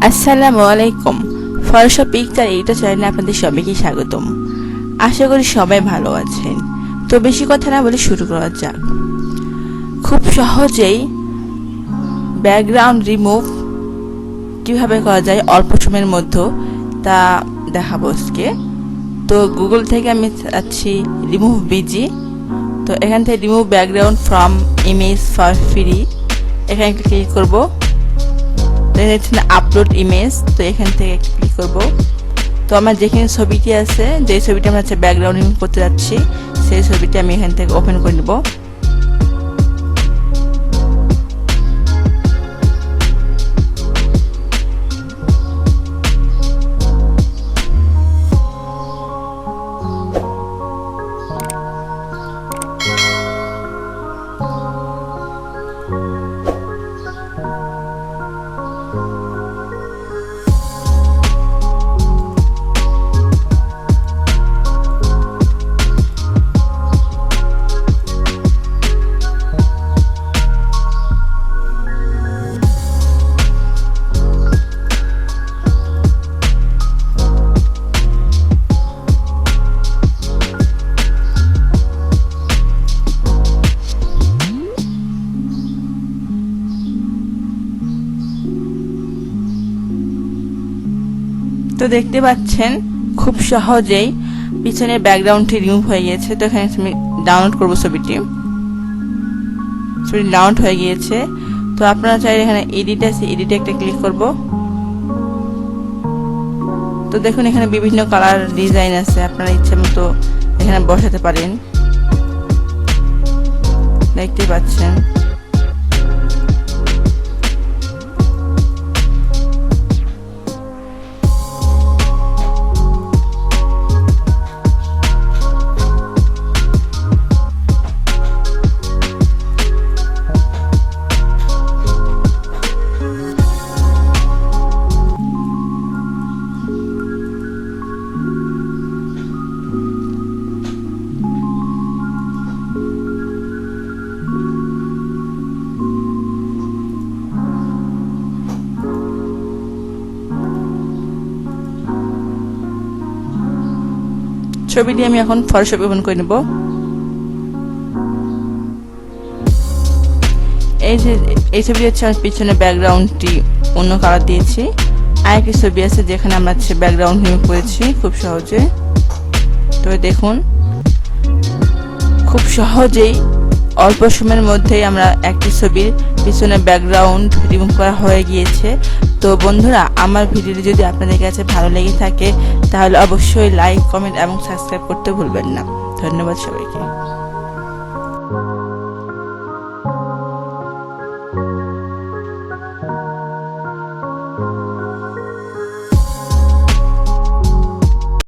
আসসালামু আলাইকুম। Photoshop picture এইটা চ্যানেলে আপনাদের সবাইকে স্বাগতম। আশা করি সবাই ভালো আছেন। তো বেশি কথা না বলে শুরু করা যাক। খুব সহজেই ব্যাকগ্রাউন্ড রিমুভ কিভাবে করা যায় অল্প সময়ের মধ্যে তা দেখাবো আজকে। তো গুগল থেকে আমি চাচ্ছি রিমুভ বিজি। তো এখান থেকে remove background from image for free, এখানে ক্লিক করব। আপলোড ইমেজ, তো এখান থেকে ক্লিক করব। তো আমার যেখানে ছবিটি আছে, যে ছবিটা আমরা ব্যাকগ্রাউন্ড রিমুভ করতে যাচ্ছি, সেই ছবিটি আমি এখান থেকে ওপেন করে নেব। তো দেখতে পাচ্ছেন খুব সহজেই পিছনের ব্যাকগ্রাউন্ডটি রিমুভ হয়ে গিয়েছে। তো এখানে আমি ডাউনলোড করব ছবিটি ডাউনলোড হয়ে গিয়েছে। তো আপনারা চাইলে এখানে এডিট আছে, এডিটে একটা ক্লিক করব। তো দেখুন এখানে বিভিন্ন কালার ডিজাইন আছে, আপনারা ইচ্ছে মতো এখানে বসাতে পারেন। দেখতে পাচ্ছেন ছবিটি আমি এখন ফটোশপ ওপেন করে নেব। এই ছবি হচ্ছে আমার পিছনে ব্যাকগ্রাউন্ডটি অন্য কালার দিয়েছি। আরেকটি ছবি আছে যেখানে আমরা ব্যাকগ্রাউন্ড রিমুভ করেছি খুব সহজে। তো দেখুন খুব সহজেই অল্প সময়ের মধ্যেই আমরা একটি ছবির পিছনে ব্যাকগ্রাউন্ড রিমুভ করা হয়ে গিয়েছে। তো বন্ধুরা, আমার ভিডিওটি যদি আপনাদের কাছে ভালো লেগে থাকে তাহলে অবশ্যই লাইক, কমেন্ট এবং সাবস্ক্রাইব করতে ভুলবেন না। ধন্যবাদ সবাইকে।